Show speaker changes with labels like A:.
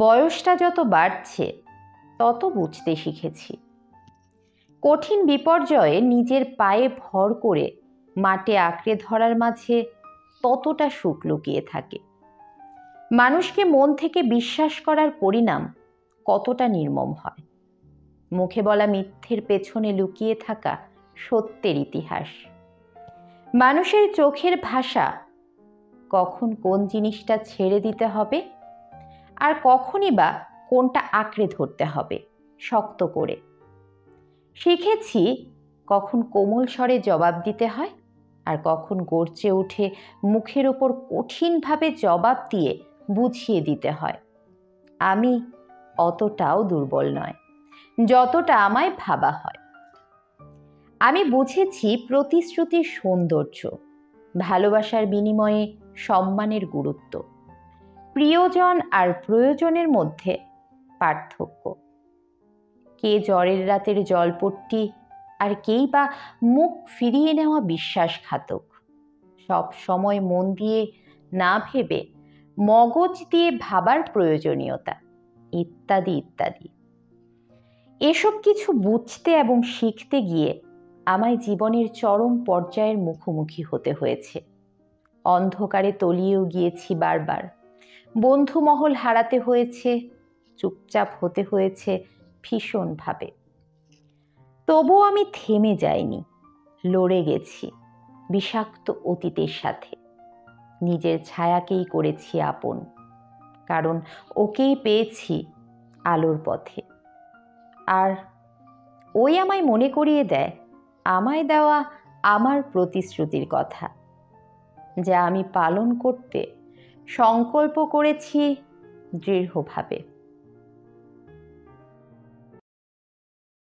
A: বয়সটা যত বাড়ছে তত বুঝতে শিখেছি, কঠিন বিপর্যয়ে নিজের পায়ে ভর করে মাটি আঁকড়ে ধরার মাঝে ততটা সুখ লুকিয়ে থাকে। মানুষকে মন থেকে বিশ্বাস করার পরিণাম কতটা নির্মম হয়। মুখে বলা মিথ্যের পেছনে লুকিয়ে থাকা সত্যের ইতিহাস। মানুষের চোখের ভাষা কখন কোন জিনিসটা ছেড়ে দিতে হবে আর কখনই বা কোনটা আঁকড়ে ধরতে হবে শক্ত করে। শিখেছি কখন কোমল স্বরে জবাব দিতে হয় আর কখন গর্জে উঠে মুখের ওপর কঠিনভাবে জবাব দিয়ে বুঝিয়ে দিতে হয় আমি অতটাও দুর্বল নয় যতটা আমায় ভাবা হয়। আমি বুঝেছি প্রতিশ্রুতির সৌন্দর্য, ভালোবাসার বিনিময়ে সম্মানের গুরুত্ব, প্রিয়জন আর প্রয়োজনের মধ্যে পার্থক্য। কে জ্বরের রাতের জলপট্টি আর কেই বা মুখ ফিরিয়ে নেওয়া বিশ্বাসঘাতক। সব সময় মন দিয়ে না ভেবে মগজ দিয়ে ভাবার প্রয়োজনীয়তা, ইত্যাদি ইত্যাদি। এসব কিছু বুঝতে এবং শিখতে গিয়ে আমায় জীবনের চরম পর্যায়ের মুখোমুখি হতে হয়েছে। অন্ধকারে তলিয়েও গিয়েছি বারবার, বন্ধুমহল হারাতে হয়েছে, চুপচাপ হতে হয়েছে ভীষণভাবে। তবুও আমি থেমে যাইনি, লড়ে গেছি বিষাক্ত অতীতের সাথে। নিজের ছায়াকেই করেছি আপন, কারণ ওকেই পেয়েছি আলোর পথে। আর ওই আমায় মনে করিয়ে দেয় আমায় দেওয়া আমার প্রতিশ্রুতির কথা, যা আমি পালন করতে সংকল্প করেছি দৃঢ়ভাবে।